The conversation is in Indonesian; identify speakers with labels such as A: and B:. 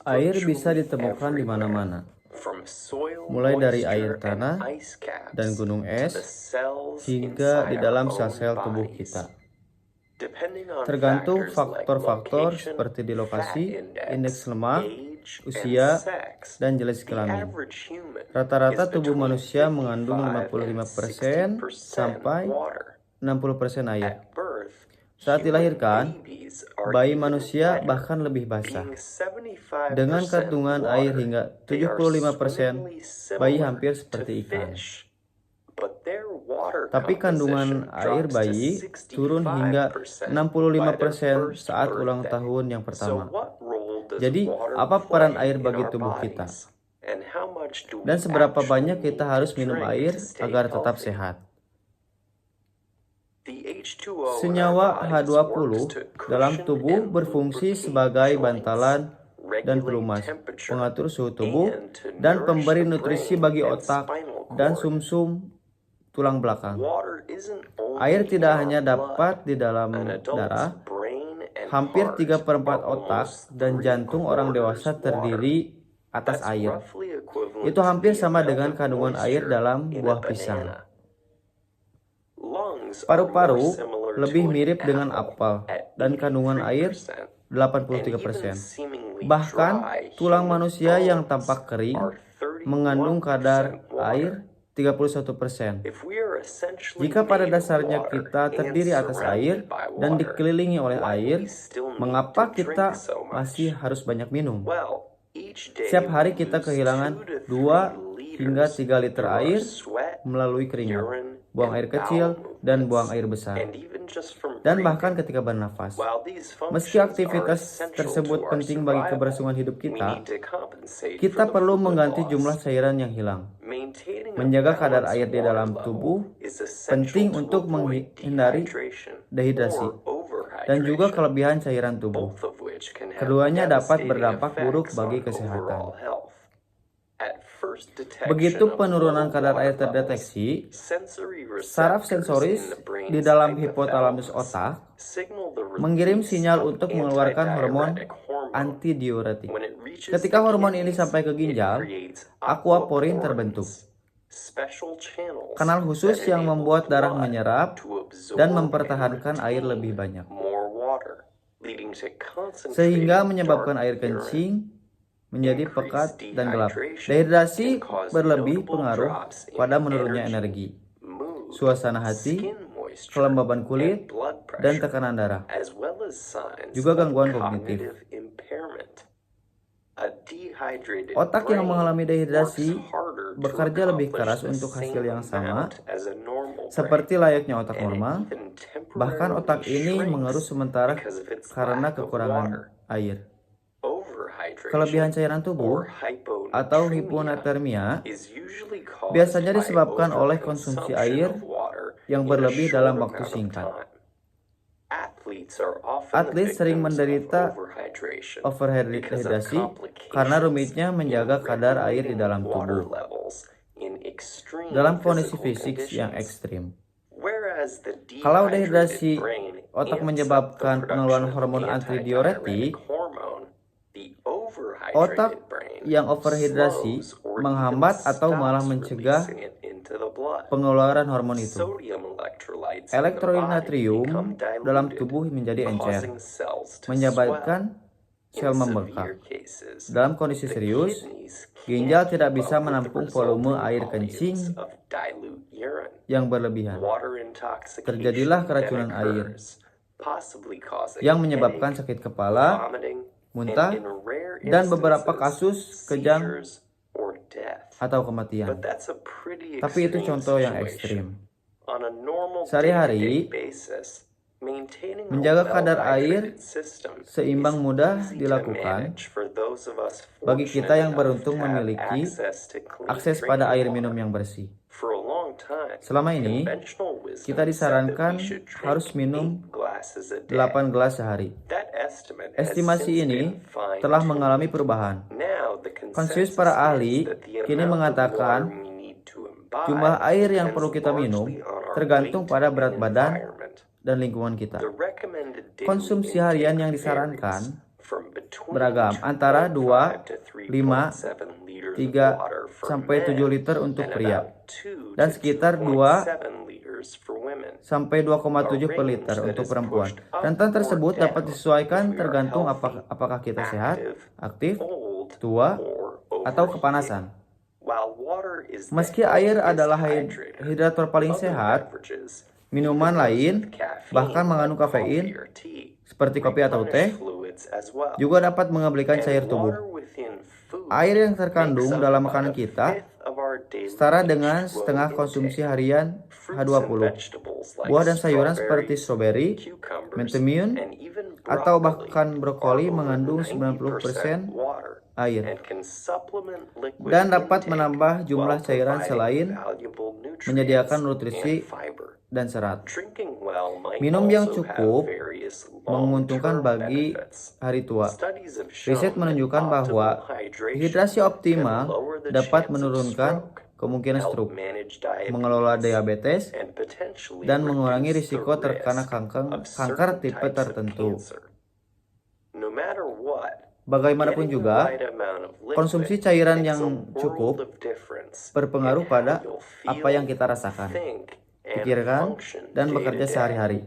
A: Air bisa ditemukan di mana-mana, mulai dari air tanah dan gunung es hingga di dalam sel-sel tubuh kita. Tergantung faktor-faktor seperti di lokasi, indeks lemak, usia, dan jenis kelamin. Rata-rata tubuh manusia mengandung 55% sampai 60% air. Saat dilahirkan, bayi manusia bahkan lebih basah. Dengan kandungan air hingga 75%, bayi hampir seperti ikan. Tapi kandungan air bayi turun hingga 65% saat ulang tahun yang pertama. Jadi, apa peran air bagi tubuh kita? Dan seberapa banyak kita harus minum air agar tetap sehat? Senyawa H20 dalam tubuh berfungsi sebagai bantalan dan pelumas, pengatur suhu tubuh, dan pemberi nutrisi bagi otak dan sumsum tulang belakang. Air tidak hanya dapat di dalam darah, hampir 3/4 otak dan jantung orang dewasa terdiri atas air. Itu hampir sama dengan kandungan air dalam buah pisang. Paru-paru lebih mirip dengan apel dan kandungan air 83%. Bahkan tulang manusia yang tampak kering mengandung kadar air 31%. Jika pada dasarnya kita terdiri atas air dan dikelilingi oleh air, mengapa kita masih harus banyak minum? Setiap hari kita kehilangan 2 hingga 3 liter air melalui keringat, buang air kecil, dan buang air besar, dan bahkan ketika bernafas. Meski aktivitas tersebut penting bagi keberlangsungan hidup kita perlu mengganti jumlah cairan yang hilang. Menjaga kadar air di dalam tubuh penting untuk menghindari dehidrasi dan juga kelebihan cairan tubuh. Keduanya dapat berdampak buruk bagi kesehatan. Begitu penurunan kadar air terdeteksi, saraf sensoris di dalam hipotalamus otak mengirim sinyal untuk mengeluarkan hormon antidiuretik. Ketika hormon ini sampai ke ginjal, aquaporin terbentuk. Kanal khusus yang membuat darah menyerap dan mempertahankan air lebih banyak, sehingga menyebabkan air kencing menjadi pekat dan gelap. Dehidrasi berlebih pengaruh pada menurunnya energi, suasana hati, kelembaban kulit, dan tekanan darah, juga gangguan kognitif. Otak yang mengalami dehidrasi bekerja lebih keras untuk hasil yang sama, seperti layaknya otak normal. Bahkan otak ini mengerus sementara karena kekurangan air. Kelebihan cairan tubuh atau hiponatremia biasanya disebabkan oleh konsumsi air yang berlebih dalam waktu singkat. Atlet sering menderita overhidrasi karena rumitnya menjaga kadar air di dalam tubuh dalam kondisi fisik yang ekstrim. Kalau dehidrasi otak menyebabkan pengeluaran hormon antidiuretik, otak yang overhidrasi menghambat atau malah mencegah pengeluaran hormon itu. Elektrolit natrium dalam tubuh menjadi encer, menyebabkan sel membengkak. Dalam kondisi serius, ginjal tidak bisa menampung volume air kencing yang berlebihan. Terjadilah keracunan air yang menyebabkan sakit kepala, muntah, dan beberapa kasus kejang atau kematian. Tapi itu contoh yang ekstrim. Sehari-hari, menjaga kadar air seimbang mudah dilakukan bagi kita yang beruntung memiliki akses pada air minum yang bersih. Selama ini, kita disarankan harus minum 8 gelas sehari. Estimasi ini telah mengalami perubahan. Konsensus para ahli kini mengatakan jumlah air yang perlu kita minum tergantung pada berat badan dan lingkungan kita. Konsumsi harian yang disarankan beragam, antara 2, 5, 3, sampai 7 liter untuk pria, dan sekitar 2 sampai 2,7 per liter untuk perempuan. Rentan tersebut dapat disesuaikan tergantung apakah kita sehat, aktif, tua, atau kepanasan. Meski air adalah hidrator paling sehat, minuman lain, bahkan mengandung kafein, seperti kopi atau teh, juga dapat mengembalikan cair tubuh. Air yang terkandung dalam makanan kita setara dengan setengah konsumsi harian H20. Buah dan sayuran seperti stroberi, mentimun, atau bahkan brokoli mengandung 90% air dan dapat menambah jumlah cairan selain menyediakan nutrisi dan serat. Minum yang cukup menguntungkan bagi hari tua. Riset menunjukkan bahwa hidrasi optimal dapat menurunkan kemungkinan stroke, mengelola diabetes, dan mengurangi risiko terkena kanker tipe tertentu. Bagaimanapun juga, konsumsi cairan yang cukup berpengaruh pada apa yang kita rasakan, pikirkan, dan bekerja sehari-hari.